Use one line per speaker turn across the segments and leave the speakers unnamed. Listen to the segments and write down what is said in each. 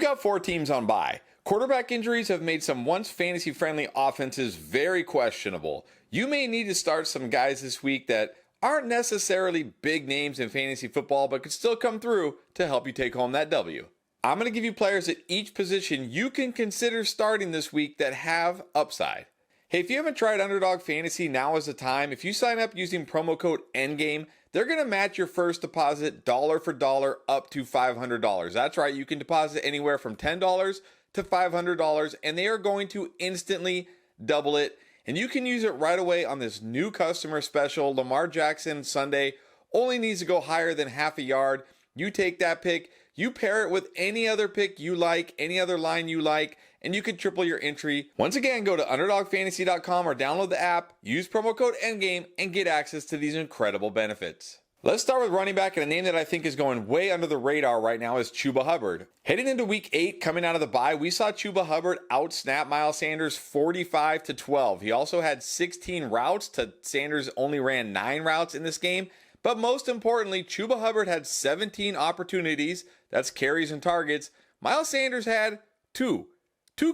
got 4 teams on bye. Quarterback injuries have made some once fantasy-friendly offenses very questionable. You may need to start some guys this week that aren't necessarily big names in fantasy football, but could still come through to help you take home that W. I'm going to give you players at each position you can consider starting this week that have upside. Hey, if you haven't tried Underdog Fantasy, now is the time. If you sign up using promo code ENDGAME, they're going to match your first deposit dollar for dollar up to $500. That's right, you can deposit anywhere from $10 to $500, and they are going to instantly double it. And you can use it right away on this new customer special. Lamar Jackson Sunday only needs to go higher than half a yard. You take that pick, you pair it with any other pick you like, any other line you like, and you can triple your entry. Once again, go to UnderdogFantasy.com or download the app, use promo code ENDGAME, and get access to these incredible benefits. Let's start with running back, and a name that I think is going way under the radar right now is Chuba Hubbard. Heading into week 8, coming out of the bye, we saw Chuba Hubbard out-snap Miles Sanders 45-12. He also had 16 routes to Sanders only ran 9 routes in this game. But most importantly, Chuba Hubbard had 17 opportunities. That's carries and targets. Miles Sanders had 2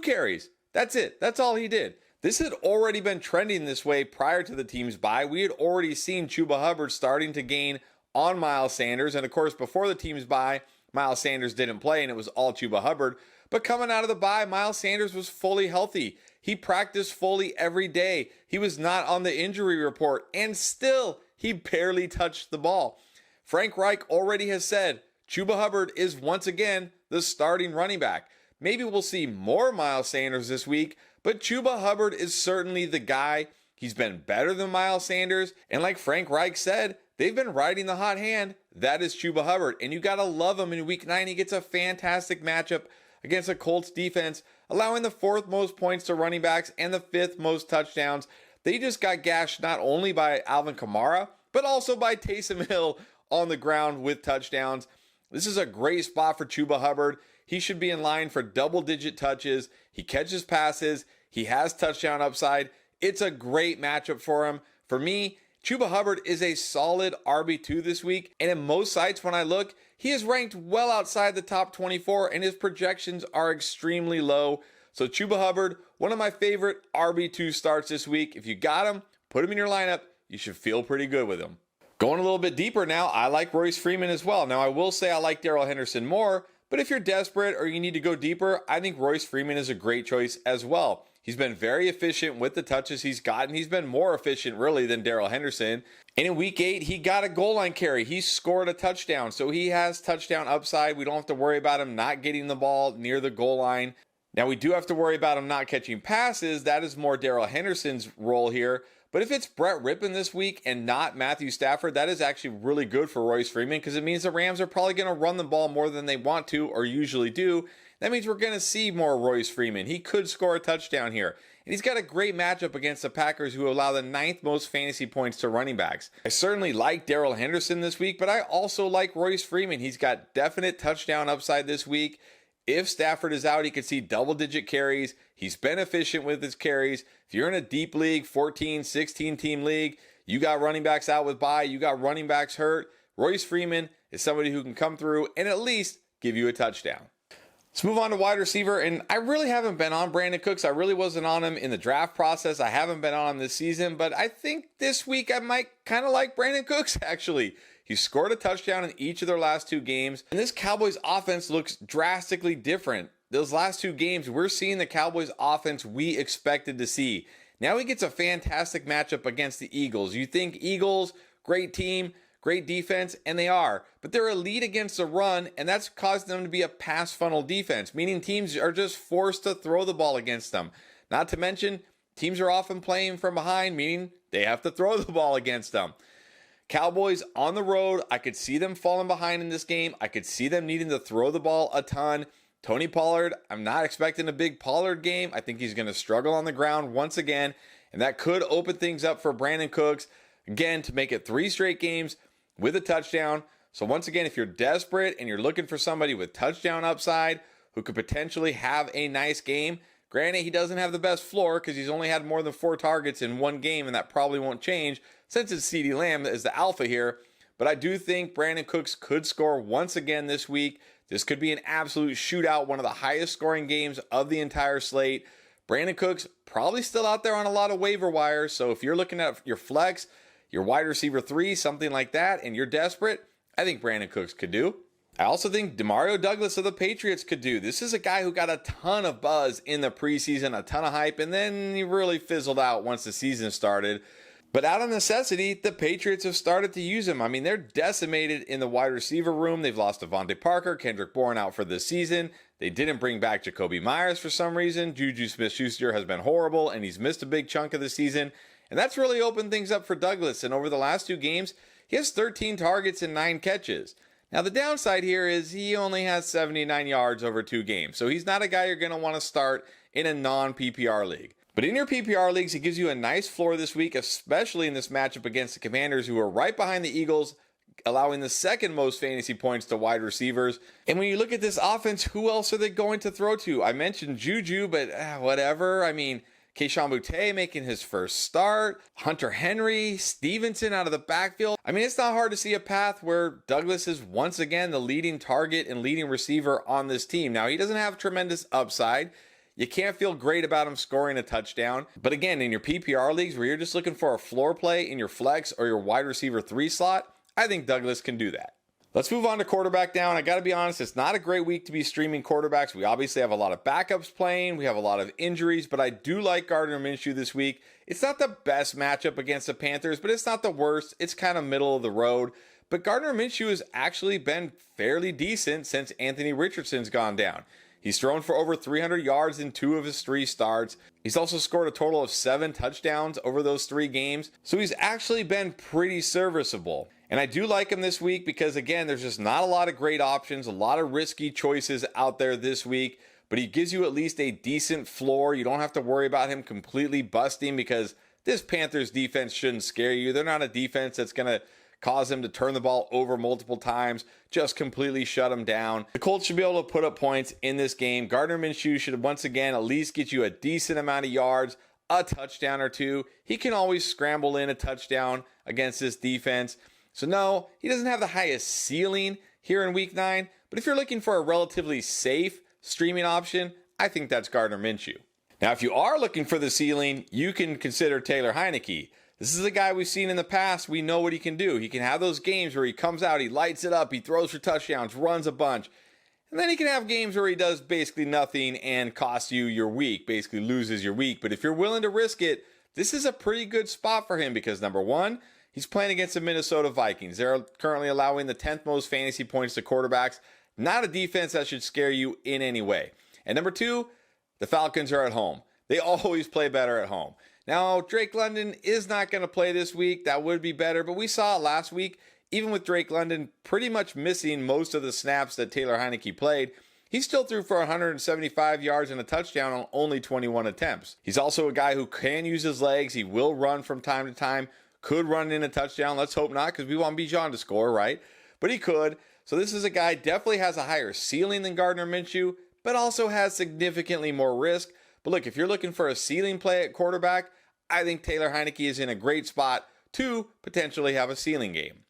carries. That's it. That's all he did. This had already been trending this way prior to the team's bye. We had already seen Chuba Hubbard starting to gain on Miles Sanders. And of course, before the team's bye, Miles Sanders didn't play and it was all Chuba Hubbard. But coming out of the bye, Miles Sanders was fully healthy. He practiced fully every day. He was not on the injury report, and still he barely touched the ball. Frank Reich already has said Chuba Hubbard is once again the starting running back. Maybe we'll see more Miles Sanders this week, but Chuba Hubbard is certainly the guy. He's been better than Miles Sanders, and like Frank Reich said, they've been riding the hot hand. That is Chuba Hubbard, and you got to love him in week 9. He gets a fantastic matchup against a Colts defense, allowing the 4th most points to running backs and the 5th most touchdowns. They just got gashed not only by Alvin Kamara, but also by Taysom Hill on the ground with touchdowns. This is a great spot for Chuba Hubbard. He should be in line for double-digit touches. He catches passes. He has touchdown upside. It's a great matchup for him. For me, Chuba Hubbard is a solid RB2 this week, and in most sites when I look, he is ranked well outside the top 24, and his projections are extremely low. So Chuba Hubbard, one of my favorite RB2 starts this week. If you got him, put him in your lineup. You should feel pretty good with him. Going a little bit deeper now, I like Royce Freeman as well. Now, I will say I like Darrell Henderson more, but if you're desperate or you need to go deeper, I think Royce Freeman is a great choice as well. He's been very efficient with the touches he's gotten. He's been more efficient, really, than Darrell Henderson. And in week 8, he got a goal line carry. He scored a touchdown, so he has touchdown upside. We don't have to worry about him not getting the ball near the goal line. Now, we do have to worry about him not catching passes. That is more Darrell Henderson's role here. But if it's Brett Rippon this week and not Matthew Stafford, that is actually really good for Royce Freeman because it means the Rams are probably going to run the ball more than they want to or usually do. That means we're going to see more Royce Freeman. He could score a touchdown here. And he's got a great matchup against the Packers, who allow the 9th most fantasy points to running backs. I certainly like Darrell Henderson this week, but I also like Royce Freeman. He's got definite touchdown upside this week. If Stafford is out, he could see double-digit carries. He's been efficient with his carries. If you're in a deep league, 14, 16-team league, you got running backs out with bye, you got running backs hurt, Royce Freeman is somebody who can come through and at least give you a touchdown. Let's move on to wide receiver, and I really haven't been on Brandon Cooks. I really wasn't on him in the draft process. I haven't been on him this season, but I think this week I might kind of like Brandon Cooks, actually. He scored a touchdown in each of their last 2 games, and this Cowboys offense looks drastically different. Those last 2 games, we're seeing the Cowboys offense we expected to see. Now he gets a fantastic matchup against the Eagles. You think Eagles, great team, great defense, and they are. But they're elite against the run, and that's caused them to be a pass funnel defense, meaning teams are just forced to throw the ball against them. Not to mention, teams are often playing from behind, meaning they have to throw the ball against them. Cowboys on the road, I could see them falling behind in this game. I could see them needing to throw the ball a ton. Tony Pollard, I'm not expecting a big Pollard game. I think he's going to struggle on the ground once again, and that could open things up for Brandon Cooks, again, to make it 3 straight games with a touchdown. So once again, if you're desperate and you're looking for somebody with touchdown upside who could potentially have a nice game, granted, he doesn't have the best floor because he's only had more than 4 targets in 1 game, and that probably won't change since it's CeeDee Lamb that is the alpha here. But I do think Brandon Cooks could score once again this week. This could be an absolute shootout, one of the highest scoring games of the entire slate. Brandon Cooks probably still out there on a lot of waiver wires, so if you're looking at your flex, your wide receiver 3, something like that, and you're desperate, I think Brandon Cooks could do. I also think Demario Douglas of the Patriots could do. This is a guy who got a ton of buzz in the preseason, a ton of hype, and then he really fizzled out once the season started. But out of necessity, the Patriots have started to use him. I mean, they're decimated in the wide receiver room. They've lost Devontae Parker, Kendrick Bourne out for this season. They didn't bring back Jacoby Myers for some reason. Juju Smith-Schuster has been horrible, and he's missed a big chunk of the season. And that's really opened things up for Douglas. And over the last 2 games, he has 13 targets and 9 catches. Now, the downside here is he only has 79 yards over 2 games. So he's not a guy you're going to want to start in a non-PPR league. But in your PPR leagues, he gives you a nice floor this week, especially in this matchup against the Commanders, who are right behind the Eagles, allowing the second most fantasy points to wide receivers. And when you look at this offense, who else are they going to throw to? I mentioned Juju, but whatever. I mean, Kayshon Boutte making his first start, Hunter Henry, Stevenson out of the backfield. I mean, it's not hard to see a path where Douglas is once again the leading target and leading receiver on this team. Now, he doesn't have tremendous upside. You can't feel great about him scoring a touchdown. But again, in your PPR leagues where you're just looking for a floor play in your flex or your wide receiver 3 slot, I think Douglas can do that. Let's move on to quarterback down. I got to be honest, it's not a great week to be streaming quarterbacks. We obviously have a lot of backups playing. We have a lot of injuries, but I do like Gardner Minshew this week. It's not the best matchup against the Panthers, but it's not the worst. It's kind of middle of the road. But Gardner Minshew has actually been fairly decent since Anthony Richardson's gone down. He's thrown for over 300 yards in 2 of his 3 starts. He's also scored a total of 7 touchdowns over those 3 games. So he's actually been pretty serviceable. And I do like him this week because, again, there's just not a lot of great options, a lot of risky choices out there this week. But he gives you at least a decent floor. You don't have to worry about him completely busting because this Panthers defense shouldn't scare you. They're not a defense that's going to cause him to turn the ball over multiple times, just completely shut him down. The Colts should be able to put up points in this game. Gardner Minshew should once again at least get you a decent amount of yards, a touchdown or 2. He can always scramble in a touchdown against this defense. So no, he doesn't have the highest ceiling here in week 9, but if you're looking for a relatively safe streaming option, I think that's Gardner Minshew. Now, if you are looking for the ceiling, you can consider Taylor Heinicke. This is a guy we've seen in the past. We know what he can do. He can have those games where he comes out, he lights it up, he throws for touchdowns, runs a bunch. And then he can have games where he does basically nothing and costs you your week, basically loses your week. But if you're willing to risk it, this is a pretty good spot for him because, number one, he's playing against the Minnesota Vikings. They're currently allowing the 10th most fantasy points to quarterbacks. Not a defense that should scare you in any way. And number 2, the Falcons are at home. They always play better at home. Now, Drake London is not going to play this week. That would be better, but we saw it last week. Even with Drake London pretty much missing most of the snaps that Taylor Heinicke played, he still threw for 175 yards and a touchdown on only 21 attempts. He's also a guy who can use his legs. He will run from time to time. Could run in a touchdown. Let's hope not, because we want Bijan to score, right? But he could. So this is a guy definitely has a higher ceiling than Gardner Minshew, but also has significantly more risk. But look, if you're looking for a ceiling play at quarterback, I think Taylor Heinicke is in a great spot to potentially have a ceiling game.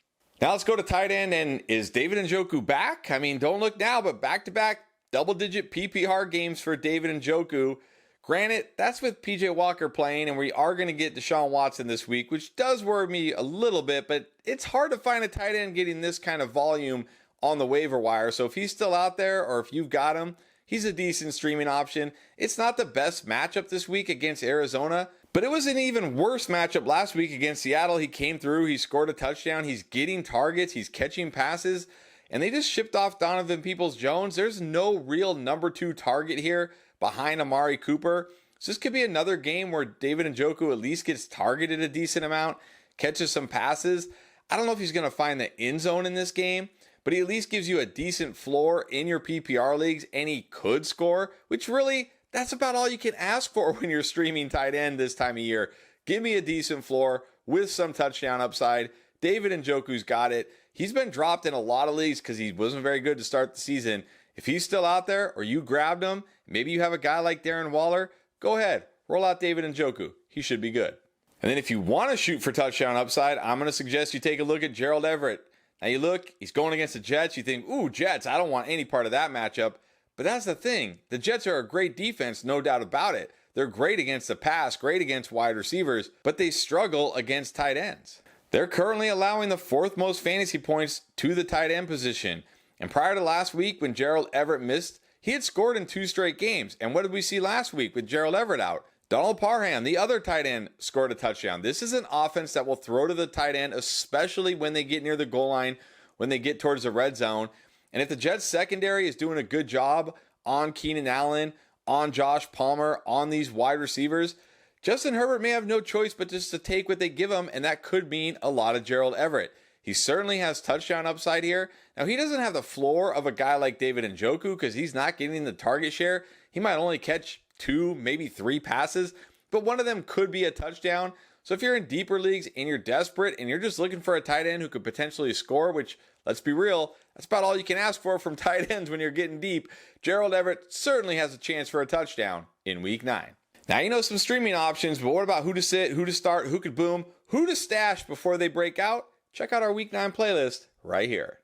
Now let's go to tight end. And is David Njoku back? I mean, don't look now, but back-to-back double-digit PPR games for David Njoku. Granted, that's with PJ Walker playing, and we are going to get Deshaun Watson this week, which does worry me a little bit, but it's hard to find a tight end getting this kind of volume on the waiver wire. So if he's still out there or if you've got him, he's a decent streaming option. It's not the best matchup this week against Arizona, but it was an even worse matchup last week against Seattle. He came through, he scored a touchdown, he's getting targets, he's catching passes, and they just shipped off Donovan Peoples-Jones. There's no real number 2 target here behind Amari Cooper. So this could be another game where David Njoku at least gets targeted a decent amount, catches some passes. I don't know if he's going to find the end zone in this game, but he at least gives you a decent floor in your PPR leagues, and he could score, which really, that's about all you can ask for when you're streaming tight end this time of year. Give me a decent floor with some touchdown upside. David Njoku's got it. He's been dropped in a lot of leagues because he wasn't very good to start the season. If he's still out there or you grabbed him, maybe you have a guy like Darren Waller, go ahead, roll out David Njoku. He should be good. And then if you want to shoot for touchdown upside, I'm going to suggest you take a look at Gerald Everett. Now you look, he's going against the Jets. You think, ooh, Jets, I don't want any part of that matchup. But that's the thing. The Jets are a great defense, no doubt about it. They're great against the pass, great against wide receivers, but they struggle against tight ends. They're currently allowing the 4th most fantasy points to the tight end position. And prior to last week when Gerald Everett missed, he had scored in 2 straight games. And what did we see last week with Gerald Everett out? Donald Parham, the other tight end, scored a touchdown. This is an offense that will throw to the tight end, especially when they get near the goal line, when they get towards the red zone. And if the Jets secondary is doing a good job on Keenan Allen, on Josh Palmer, on these wide receivers, Justin Herbert may have no choice but just to take what they give him, and that could mean a lot of Gerald Everett. He certainly has touchdown upside here. Now, he doesn't have the floor of a guy like David Njoku because he's not getting the target share. He might only catch 2, maybe 3 passes, but one of them could be a touchdown. So if you're in deeper leagues and you're desperate and you're just looking for a tight end who could potentially score, which, let's be real, that's about all you can ask for from tight ends when you're getting deep, Gerald Everett certainly has a chance for a touchdown in Week 9. Now, you know some streaming options, but what about who to sit, who to start, who could boom, who to stash before they break out? Check out our Week 9 playlist right here.